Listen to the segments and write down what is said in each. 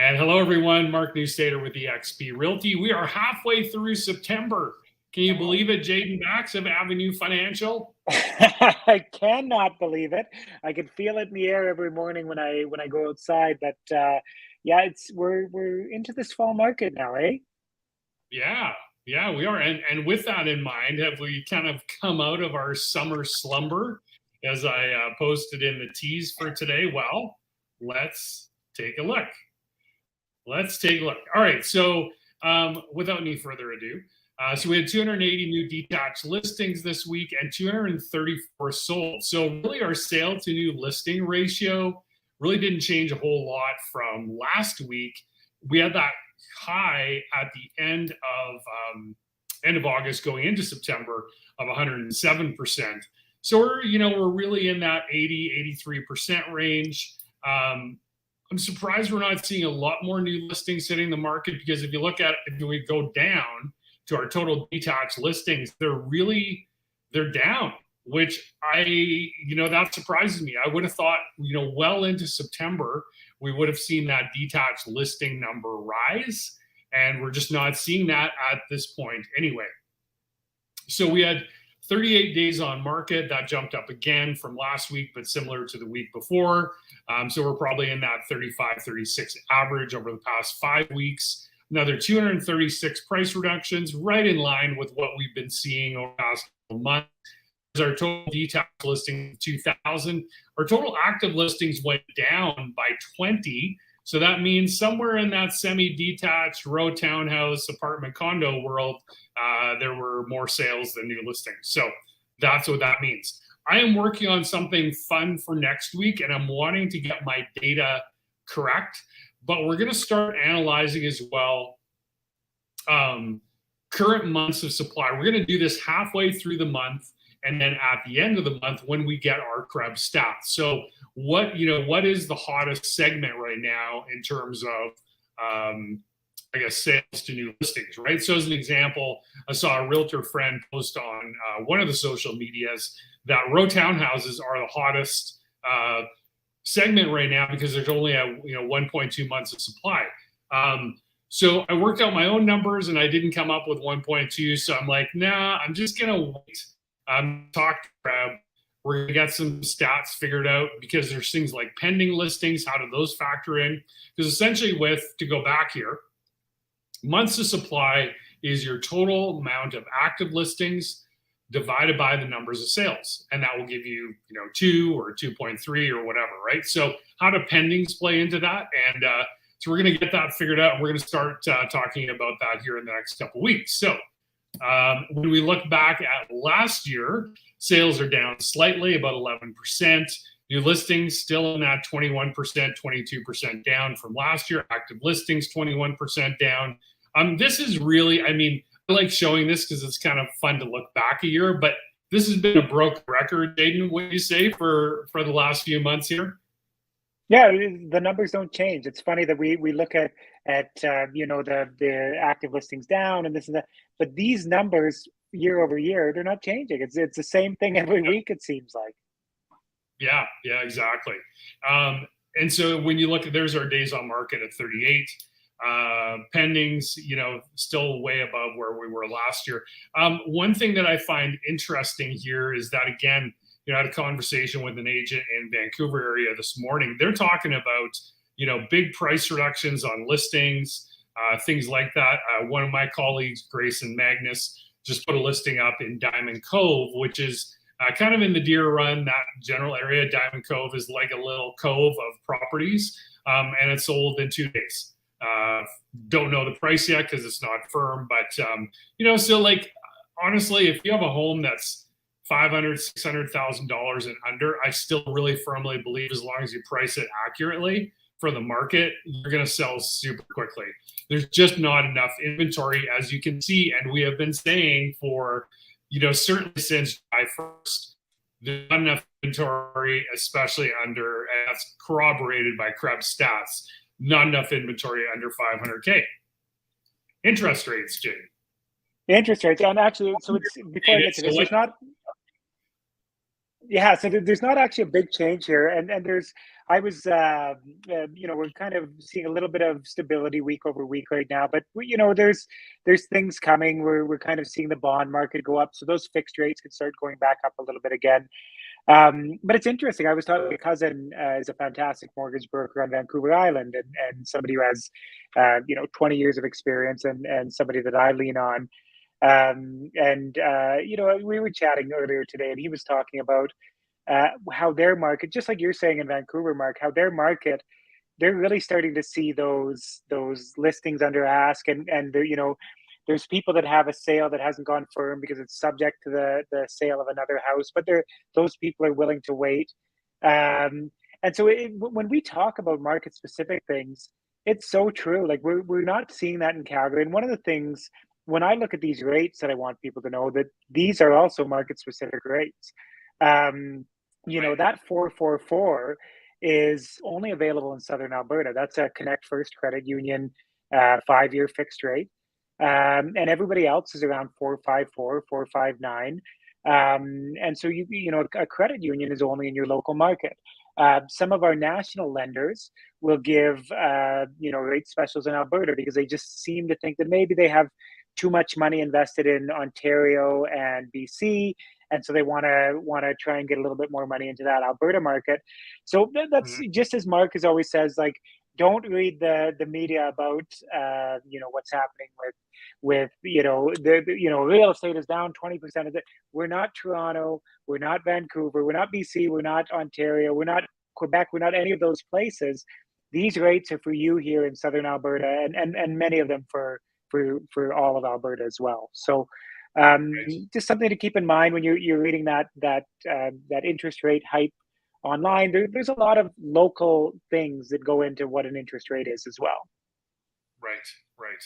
And hello, everyone. Mark Newstater with eXp Realty. We are halfway through September. Can you believe it, Jaden Bax of Avenue Financial? I cannot believe it. I can feel it in the air every morning when I go outside. But yeah, we're into this fall market now, eh? Yeah, we are. And with that in mind, have we kind of come out of our summer slumber, as I posted in the tease for today? Well, let's take a look. All right. So without any further ado, so we had 280 new detached listings this week and 234 sold. So really our sale to new listing ratio really didn't change a whole lot from last week. We had that high at the end of August going into September of 107%. So we're really in that 83% range. I'm surprised we're not seeing a lot more new listings hitting the market, because if we go down to our total detached listings, they're down, which that surprises me. I would have thought, well into September, we would have seen that detached listing number rise, and we're just not seeing that at this point anyway. So we had 38 days on market. That jumped up again from last week, but similar to the week before. So we're probably in that 35, 36 average over the past 5 weeks. Another 236 price reductions, right in line with what we've been seeing over the past month. Our total detached listings, 2,000. Our total active listings went down by 20. So that means somewhere in that semi-detached row townhouse apartment condo world, there were more sales than new listings. So that's what that means. I am working on something fun for next week, and I'm wanting to get my data correct. But we're going to start analyzing as well current months of supply. We're going to do this halfway through the month, and then at the end of the month when we get our Krebs stats. So what is the hottest segment right now in terms of sales to new listings, right? So as an example, I saw a realtor friend post on one of the social medias that row townhouses are the hottest segment right now because there's only 1.2 months of supply. So I worked out my own numbers and I didn't come up with 1.2. So I'm like, nah, I'm just gonna wait. Talk to Crab. We're gonna get some stats figured out, because there's things like pending listings. How do those factor in? Because essentially, to go back here, months of supply is your total amount of active listings divided by the numbers of sales, and that will give you 2 or 2.3 or whatever, right? So how do pendings play into that? And so we're going to get that figured out, and we're going to start talking about that here in the next couple of weeks. So when we look back at last year, sales are down slightly, about 11%. New listings still in that 21%, 22% down from last year. Active listings, 21% down. This is really, I like showing this because it's kind of fun to look back a year, but this has been a broken record, Jaden, would you say, for the last few months here? Yeah, the numbers don't change. It's funny that we look at the active listings down and this and that, but these numbers year over year, they're not changing. It's the same thing every week, it seems like. Yeah, exactly. And so when you look at, there's our days on market at 38. Pendings, still way above where we were last year. One thing that I find interesting here is that, again, I had a conversation with an agent in Vancouver area this morning. They're talking about, big price reductions on listings, things like that. One of my colleagues, Grayson Magnus, just put a listing up in Diamond Cove, which is kind of in the Deer Run, that general area. Diamond Cove is like a little cove of properties, and it sold in 2 days. Don't know the price yet because it's not firm, but so like, honestly, if you have a home that's $500,000, $600,000 and under, I still really firmly believe, as long as you price it accurately for the market, you're going to sell super quickly. There's just not enough inventory, as you can see, and we have been saying for certainly since July 1st, there's not enough inventory, especially under, and that's corroborated by Krebs stats, not enough inventory under 500K. Interest rates, Jay. Interest rates, and actually, so it's before I get to this, it's not. Yeah, so there's not actually a big change here, and there's I was we're kind of seeing a little bit of stability week over week right now, but there's things coming. We're kind of seeing the bond market go up, so those fixed rates can start going back up a little bit again. But it's interesting. I was talking to a cousin is a fantastic mortgage broker on Vancouver Island, and somebody who has 20 years of experience, and somebody that I lean on. We were chatting earlier today, and he was talking about how their market, just like you're saying in Vancouver, Mark, how their market, they're really starting to see those listings under ask, and there's people that have a sale that hasn't gone firm because it's subject to the sale of another house, but those people are willing to wait. And so when we talk about market specific things, it's so true. Like we're not seeing that in Calgary. And one of the things when I look at these rates that I want people to know that these are also market specific rates. Um, Right. that 444 is only available in Southern Alberta. That's a Connect First Credit Union 5-year fixed rate. And everybody else is around 454, 459. And so a credit union is only in your local market. Some of our national lenders will give rate specials in Alberta because they just seem to think that maybe they have too much money invested in Ontario and BC, and so they want to try and get a little bit more money into that Alberta market. So that's Mhm. just as Marcus always says, like, don't read the media about what's happening with real estate is down 20% of it. We're not Toronto, we're not Vancouver, we're not BC, we're not Ontario, we're not Quebec, we're not any of those places. These rates are for you here in Southern Alberta, and many of them for all of Alberta as well. So just something to keep in mind when you're reading that interest rate hype online. There's a lot of local things that go into what an interest rate is as well. Right, right.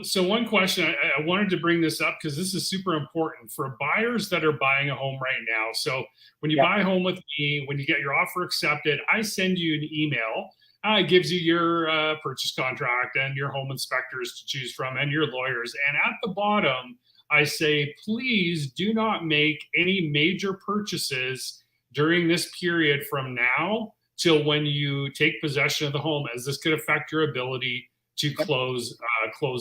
So one question I wanted to bring this up because this is super important for buyers that are buying a home right now. So when you Yep. buy a home with me, when you get your offer accepted, I send you an email. It gives you your purchase contract and your home inspectors to choose from and your lawyers. And at the bottom, I say, please do not make any major purchases during this period from now till when you take possession of the home, as this could affect your ability to Yep. close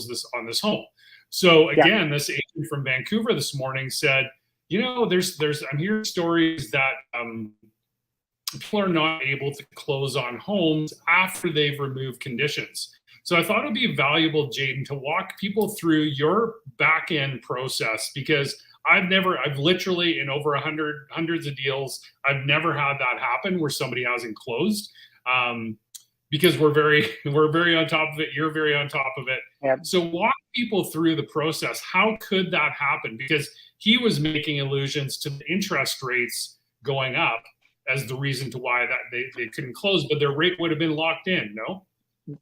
this on this home. So Yeah. again, this agent from Vancouver this morning said, there's I'm hearing stories that people are not able to close on homes after they've removed conditions. So I thought it'd be valuable, Jaden, to walk people through your back end process because I've literally in over hundreds of deals, I've never had that happen where somebody hasn't closed. Because we're very on top of it. You're very on top of it. Yeah. So walk people through the process. How could that happen? Because he was making allusions to the interest rates going up as the reason to why that they couldn't close, but their rate would have been locked in. No.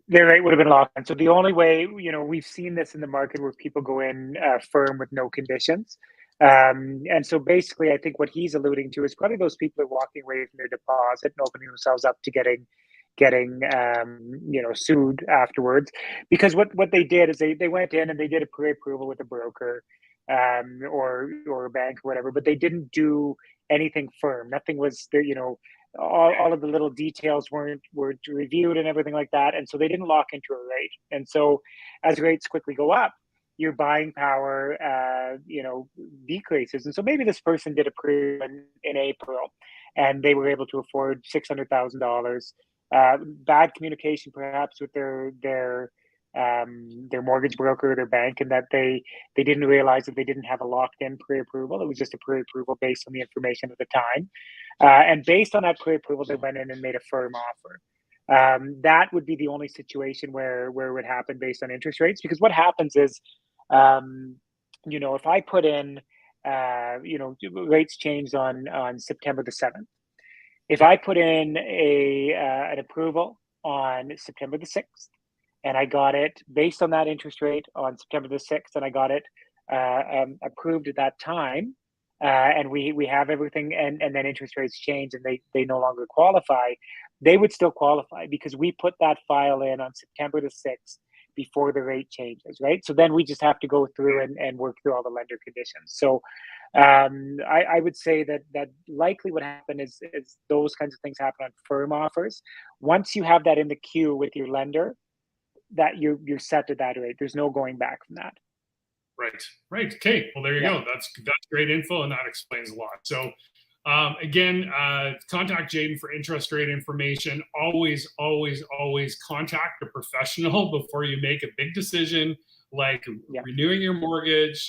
Their rate would have been locked in. So the only way, we've seen this in the market where people go in firm with no conditions. And so basically, I think what he's alluding to is probably those people are walking away from their deposit and opening themselves up to getting sued afterwards, because what they did is they went in and they did a pre-approval with a broker or a bank or whatever, but they didn't do anything firm. Nothing was there. All of the little details weren't reviewed and everything like that, and so they didn't lock into a rate. And so as rates quickly go up, your buying power decreases. And so maybe this person did a pre in April and they were able to afford $600,000. Bad communication perhaps with their mortgage broker or their bank, and that they didn't realize that they didn't have a locked in pre-approval. It was just a pre-approval based on the information at the time, and based on that pre-approval they went in and made a firm offer. That would be the only situation where it would happen based on interest rates, because what happens is if I put in rates changed on September the 7th. If Yeah. I put in an approval on September the 6th, and I got it based on that interest rate on September the 6th, and I got it approved at that time, and we have everything, and then interest rates change and they no longer qualify, they would still qualify because we put that file in on September the 6th before the rate changes, right? So then we just have to go through and work through all the lender conditions. So I would say that likely what happened is those kinds of things happen on firm offers. Once you have that in the queue with your lender, that you're set to that rate. There's no going back from that. Right. Okay. Well, there you go. That's great info, and that explains a lot. So, again, contact Jaden for interest rate information. Always contact a professional before you make a big decision like renewing your mortgage,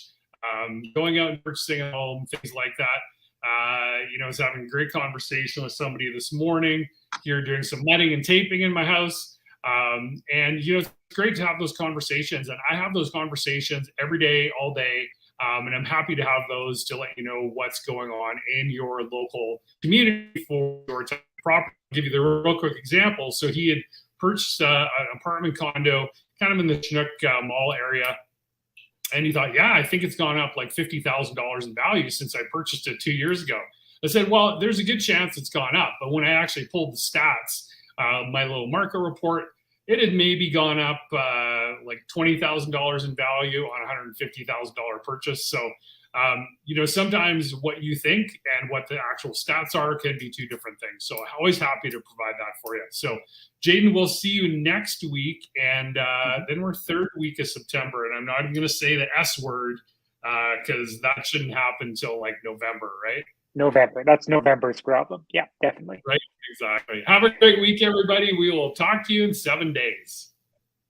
going out and purchasing a home, things like that. I was having a great conversation with somebody this morning here doing some letting and taping in my house. And it's great to have those conversations, and I have those conversations every day, all day. And I'm happy to have those to let you know what's going on in your local community for your property. I'll give you the real quick example. So he had purchased an apartment condo kind of in the Chinook Mall area. And he thought, I think it's gone up like $50,000 in value since I purchased it 2 years ago. I said, well, there's a good chance it's gone up. But when I actually pulled the stats, my little market report, it had maybe gone up like $20,000 in value on a $150,000 purchase. So, sometimes what you think and what the actual stats are can be two different things. So always happy to provide that for you. So Jaden, we'll see you next week. And then we're third week of September. And I'm not even going to say the S word because that shouldn't happen until like November, right? November. That's November's problem. Yeah, definitely. Right. Exactly. Have a great week, everybody. We will talk to you in 7 days.